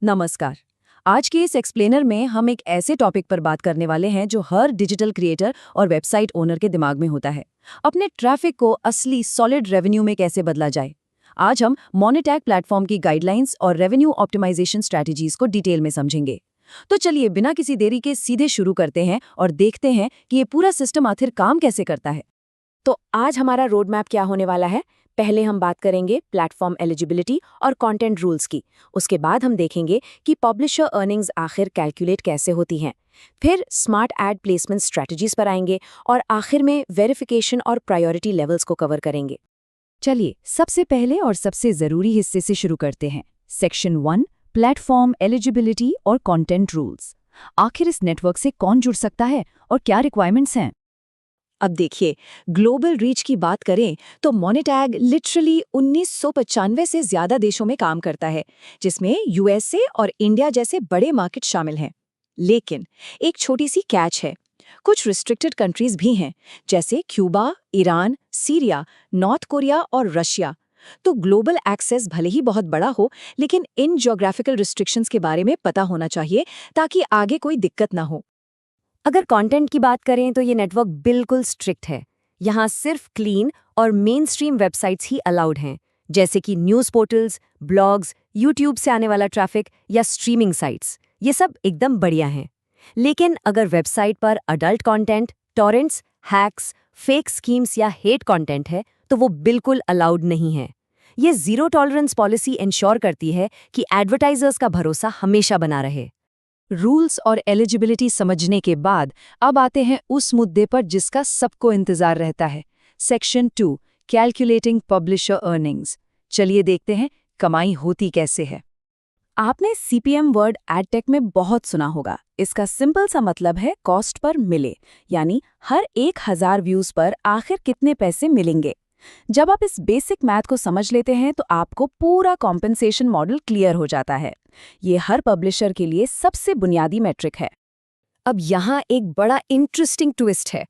नमस्कार। आज के इस एक्सप्लेनर में हम एक ऐसे टॉपिक पर बात करने वाले हैं जो हर डिजिटल क्रिएटर और वेबसाइट ओनर के दिमाग में होता है। अपने ट्रैफिक को असली सॉलिड रेवेन्यू में कैसे बदला जाए। आज हम मोनेटैग प्लेटफॉर्म की गाइडलाइंस और रेवेन्यू ऑप्टिमाइजेशन स्ट्रैटेजीज को डिटेल में समझेंगे। तो चलिए बिना किसी देरी के सीधे शुरू करते हैं और देखते हैं कि ये पूरा सिस्टम आखिर काम कैसे करता है। तो आज हमारा रोड मैप क्या होने वाला है। पहले हम बात करेंगे प्लेटफॉर्म एलिजिबिलिटी और कंटेंट रूल्स की। उसके बाद हम देखेंगे कि पब्लिशर अर्निंग्स आखिर कैलकुलेट कैसे होती हैं। फिर स्मार्ट एड प्लेसमेंट स्ट्रैटेजीज पर आएंगे और आखिर में वेरिफिकेशन और प्रायोरिटी लेवल्स को कवर करेंगे। चलिए सबसे पहले और सबसे ज़रूरी हिस्से से शुरू करते हैं। सेक्शन 1 प्लेटफॉर्म एलिजिबिलिटी और कंटेंट रूल्स। आखिर इस नेटवर्क से कौन जुड़ सकता है और क्या रिक्वायरमेंट्स हैं। अब देखिए, ग्लोबल रीच की बात करें तो मोनेटैग लिटरली 1995 से ज़्यादा देशों में काम करता है, जिसमें यूएसए और इंडिया जैसे बड़े मार्केट शामिल हैं। लेकिन एक छोटी सी कैच है, कुछ रिस्ट्रिक्टेड कंट्रीज भी हैं, जैसे Cuba, Iran, Syria, north Korea और रशिया। तो ग्लोबल एक्सेस भले ही बहुत बड़ा हो, लेकिन इन ज्योग्राफिकल रिस्ट्रिक्शंस के बारे में पता होना चाहिए ताकि आगे कोई दिक्कत ना हो। अगर कंटेंट की बात करें तो ये नेटवर्क बिल्कुल स्ट्रिक्ट है। यहाँ सिर्फ क्लीन और मेन स्ट्रीम वेबसाइट्स ही अलाउड हैं, जैसे कि न्यूज़ पोर्टल्स, ब्लॉग्स, यूट्यूब से आने वाला ट्रैफिक या स्ट्रीमिंग साइट्स। ये सब एकदम बढ़िया हैं। लेकिन अगर वेबसाइट पर adult content, torrents, hacks, fake schemes या हेट कंटेंट है तो वो बिल्कुल अलाउड नहीं है। ये जीरो टॉलरेंस पॉलिसी इंश्योर करती है कि एडवर्टाइजर्स का भरोसा हमेशा बना रहे। रूल्स और एलिजिबिलिटी समझने के बाद अब आते हैं उस मुद्दे पर जिसका सबको इंतजार रहता है। Section 2 calculating publisher earnings. चलिए देखते हैं कमाई होती कैसे है। आपने सीपीएम वर्ड एडटेक में बहुत सुना होगा। इसका सिंपल सा मतलब है कॉस्ट पर मिले, यानी हर 1000 व्यूज पर आखिर कितने पैसे मिलेंगे। जब आप इस बेसिक मैथ को समझ लेते हैं तो आपको पूरा कॉम्पेंसेशन मॉडल क्लियर हो जाता है। ये हर पब्लिशर के लिए सबसे बुनियादी मेट्रिक है। अब यहाँ एक बड़ा इंटरेस्टिंग ट्विस्ट है।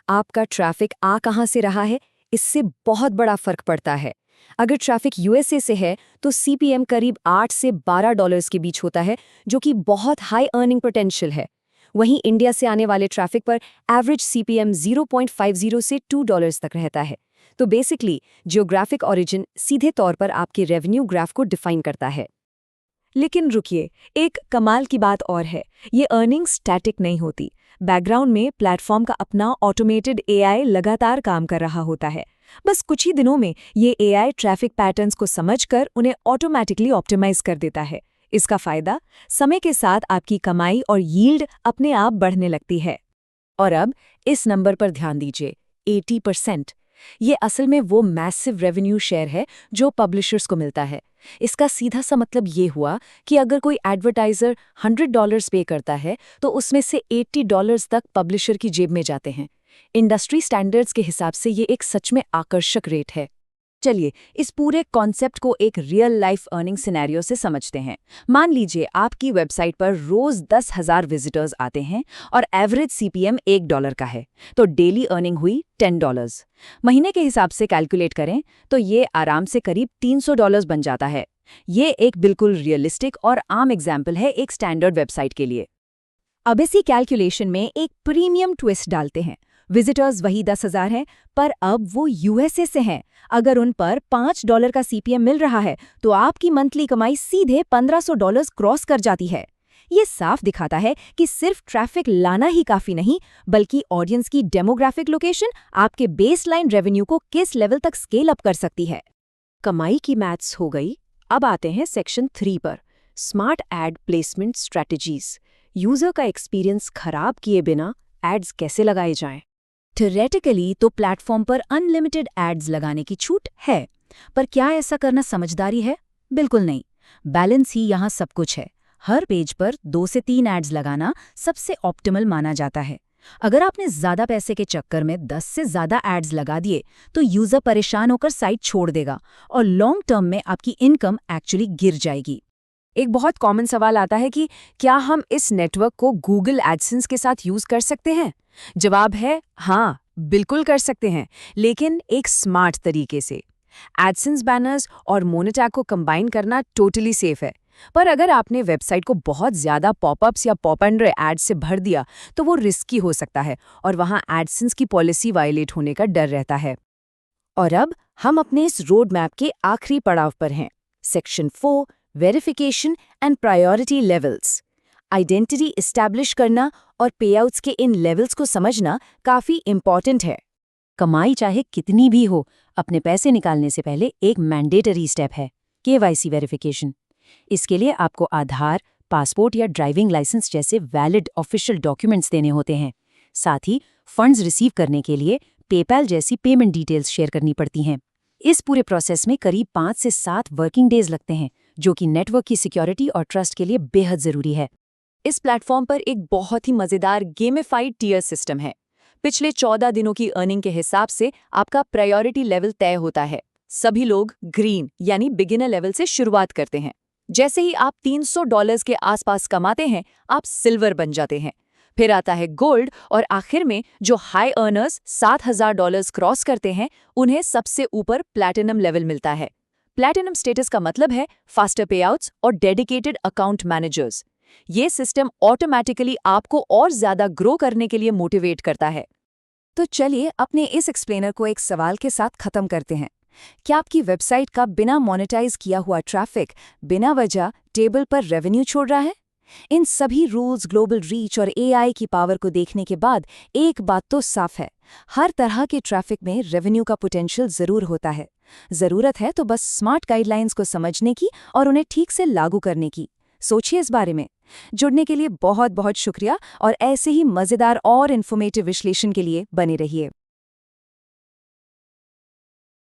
आपका ट्रैफिक आ कहाँ से रहा है, इससे बहुत बड़ा फर्क पड़ता है। अगर ट्रैफिक यूएसए से है तो सीपीएम करीब 8 से 12 डॉलर्स के बीच होता है, जो कि बहुत हाई अर्निंग पोटेंशियल है। वहीं इंडिया से आने वाले ट्रैफिक पर एवरेज सीपीएम 0.50 से 2 डॉलर्स तक रहता है। तो बेसिकली जियोग्राफिक ओरिजिन सीधे तौर पर आपके रेवेन्यू ग्राफ को डिफाइन करता है। लेकिन रुकिए, एक कमाल की बात और है। ये अर्निंग स्टैटिक नहीं होती। बैकग्राउंड में प्लेटफॉर्म का अपना ऑटोमेटेड एआई लगातार काम कर रहा होता है। बस कुछ ही दिनों में ये एआई ट्रैफिक पैटर्न्स को समझकर उन्हें ऑटोमेटिकली ऑप्टिमाइज कर देता है। इसका फायदा समय के साथ आपकी कमाई और यील्ड अपने आप बढ़ने लगती है। और अब इस नंबर पर ध्यान दीजिए, 80%। ये असल में वो मैसिव रेवेन्यू शेयर है जो पब्लिशर्स को मिलता है। इसका सीधा सा मतलब ये हुआ कि अगर कोई एडवर्टाइजर $100 पे करता है तो उसमें से $80 तक पब्लिशर की जेब में जाते हैं। इंडस्ट्री स्टैंडर्ड्स के हिसाब से ये एक सच में आकर्षक रेट है। चलिए इस पूरे कॉन्सेप्ट को एक रियल लाइफ अर्निंग सिनेरियो से समझते हैं। मान लीजिए आपकी वेबसाइट पर रोज 10,000 विजिटर्स आते हैं और एवरेज सीपीएम $1 का है, तो डेली अर्निंग हुई $10। महीने के हिसाब से कैलकुलेट करें तो ये आराम से करीब $300 बन जाता है। ये एक बिल्कुल रियलिस्टिक और आम एग्जाम्पल है एक स्टैंडर्ड वेबसाइट के लिए। अब इसी कैलकुलेशन में एक प्रीमियम ट्विस्ट डालते हैं। विजिटर्स वही 10,000 हैं, पर अब वो यूएसए से हैं। अगर उन पर $5 का सीपीएम मिल रहा है तो आपकी मंथली कमाई सीधे $1,500 क्रॉस कर जाती है। ये साफ दिखाता है कि सिर्फ ट्रैफिक लाना ही काफी नहीं, बल्कि ऑडियंस की डेमोग्राफिक लोकेशन आपके बेसलाइन रेवेन्यू को किस लेवल तक स्केल अप कर सकती है। कमाई की मैथ्स हो गई। अब आते हैं सेक्शन 3 पर, smart ad placement strategies. User का एक्सपीरियंस खराब किए बिना एड्स कैसे लगाए जाएं। थ्योरेटिकली तो प्लेटफॉर्म पर अनलिमिटेड एड्स लगाने की छूट है, पर क्या ऐसा करना समझदारी है? बिल्कुल नहीं। बैलेंस ही यहाँ सब कुछ है। हर पेज पर 2 से 3 एड्स लगाना सबसे ऑप्टिमल माना जाता है। अगर आपने ज़्यादा पैसे के चक्कर में 10 से ज़्यादा एड्स लगा दिए तो यूज़र परेशान होकर साइट छोड़ देगा और लॉन्ग टर्म में आपकी इनकम एक्चुअली गिर जाएगी। एक बहुत कॉमन सवाल आता है कि क्या हम इस नेटवर्क को गूगल एडसेंस के साथ यूज़ कर सकते हैं? जवाब है हाँ, बिल्कुल कर सकते हैं, लेकिन एक स्मार्ट तरीके से। एडसेंस बैनर्स और मोनेटैग को कंबाइन करना टोटली सेफ है। पर अगर आपने वेबसाइट को बहुत ज़्यादा पॉपअप्स या पॉप अंडर एड्स से भर दिया तो वो रिस्की हो सकता है और वहाँ एडसेंस की पॉलिसी वायलेट होने का डर रहता है। और अब हम अपने इस रोड मैप के आखिरी पड़ाव पर हैं, section 4, verification and priority levels. Identity establish करना और पेआउट्स के इन लेवल्स को समझना काफ़ी इम्पॉर्टेंट है। कमाई चाहे कितनी भी हो, अपने पैसे निकालने से पहले एक मैंडेटरी स्टेप है KYC वेरिफिकेशन। इसके लिए आपको आधार, पासपोर्ट या ड्राइविंग लाइसेंस जैसे वैलिड ऑफिशियल डॉक्यूमेंट्स देने होते हैं। साथ ही फंड्स रिसीव करने के लिए पेपैल जैसी पेमेंट डिटेल्स शेयर करनी पड़ती हैं। इस पूरे प्रोसेस में करीब 5 से 7 वर्किंग डेज लगते हैं, जो कि नेटवर्क की सिक्योरिटी और ट्रस्ट के लिए बेहद ज़रूरी है। इस प्लेटफॉर्म पर एक बहुत ही मजेदार गेमिफाइड टियर सिस्टम है। पिछले 14 दिनों की अर्निंग के हिसाब से आपका प्रायोरिटी लेवल तय होता है। सभी लोग ग्रीन यानी बिगिनर लेवल से शुरुआत करते हैं। जैसे ही आप $300 के आसपास कमाते हैं, आप सिल्वर बन जाते हैं। फिर आता है गोल्ड और आखिर में जो हाई अर्नर्स $7,000 क्रॉस करते हैं, उन्हें सबसे ऊपर प्लैटिनम लेवल मिलता है। प्लैटिनम स्टेटस का मतलब है फास्टर पेआउट्स और डेडिकेटेड अकाउंट मैनेजर्स। ये सिस्टम ऑटोमैटिकली आपको और ज्यादा ग्रो करने के लिए मोटिवेट करता है। तो चलिए अपने इस एक्सप्लेनर को एक सवाल के साथ खत्म करते हैं। क्या आपकी वेबसाइट का बिना मोनेटाइज किया हुआ ट्रैफिक बिना वजह टेबल पर रेवेन्यू छोड़ रहा है? इन सभी रूल्स, ग्लोबल रीच और AI की पावर को देखने के बाद एक बात तो साफ है, हर तरह के ट्रैफिक में रेवेन्यू का पोटेंशियल जरूर होता है। जरूरत है तो बस स्मार्ट गाइडलाइंस को समझने की और उन्हें ठीक से लागू करने की। सोचिए इस बारे में। जुड़ने के लिए बहुत बहुत शुक्रिया और ऐसे ही मजेदार और इन्फॉर्मेटिव विश्लेषण के लिए बने रहिए।